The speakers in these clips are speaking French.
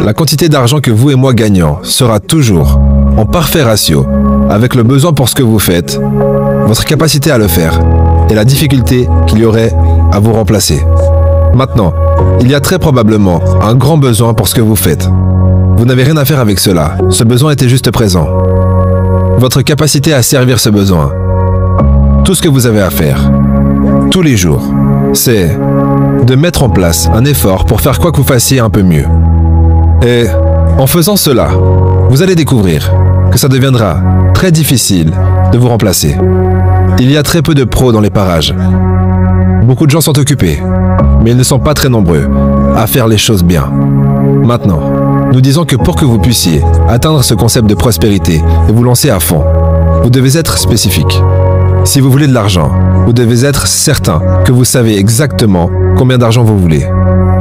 La quantité d'argent que vous et moi gagnons sera toujours en parfait ratio avec le besoin pour ce que vous faites, votre capacité à le faire et la difficulté qu'il y aurait à vous remplacer. Maintenant, il y a très probablement un grand besoin pour ce que vous faites. Vous n'avez rien à faire avec cela. Ce besoin était juste présent. Votre capacité à servir ce besoin. Tout ce que vous avez à faire, tous les jours, c'est de mettre en place un effort pour faire quoi que vous fassiez un peu mieux. Et en faisant cela, vous allez découvrir que ça deviendra très difficile de vous remplacer. Il y a très peu de pros dans les parages. Beaucoup de gens sont occupés, mais ils ne sont pas très nombreux à faire les choses bien. Maintenant, nous disons que pour que vous puissiez atteindre ce concept de prospérité et vous lancer à fond, vous devez être spécifique. Si vous voulez de l'argent, vous devez être certain que vous savez exactement combien d'argent vous voulez.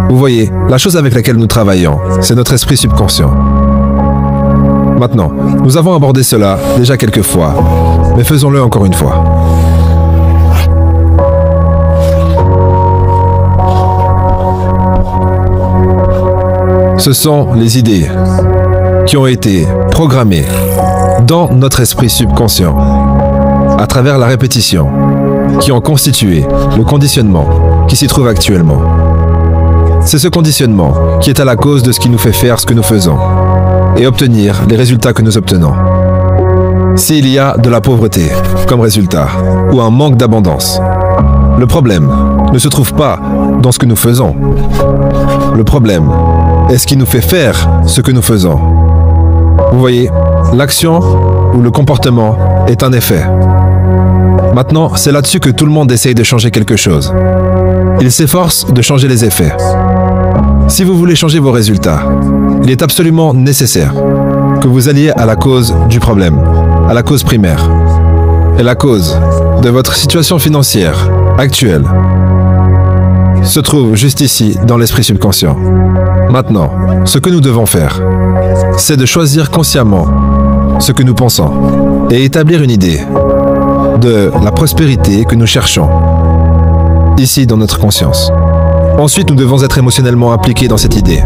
Vous voyez, la chose avec laquelle nous travaillons, c'est notre esprit subconscient. Maintenant, nous avons abordé cela déjà quelques fois, mais faisons-le encore une fois. Ce sont les idées qui ont été programmées dans notre esprit subconscient à travers la répétition qui ont constitué le conditionnement qui s'y trouve actuellement. C'est ce conditionnement qui est à la cause de ce qui nous fait faire ce que nous faisons et obtenir les résultats que nous obtenons. S'il y a de la pauvreté comme résultat ou un manque d'abondance, le problème ne se trouve pas dans ce que nous faisons. Le problème est ce qui nous fait faire ce que nous faisons. Vous voyez, l'action ou le comportement est un effet. Maintenant, c'est là-dessus que tout le monde essaye de changer quelque chose. Il s'efforce de changer les effets. Si vous voulez changer vos résultats, il est absolument nécessaire que vous alliez à la cause du problème, à la cause primaire. Et la cause de votre situation financière actuelle se trouve juste ici, dans l'esprit subconscient. Maintenant, ce que nous devons faire, c'est de choisir consciemment ce que nous pensons et établir une idée de la prospérité que nous cherchons, ici dans notre conscience. Ensuite, nous devons être émotionnellement impliqués dans cette idée.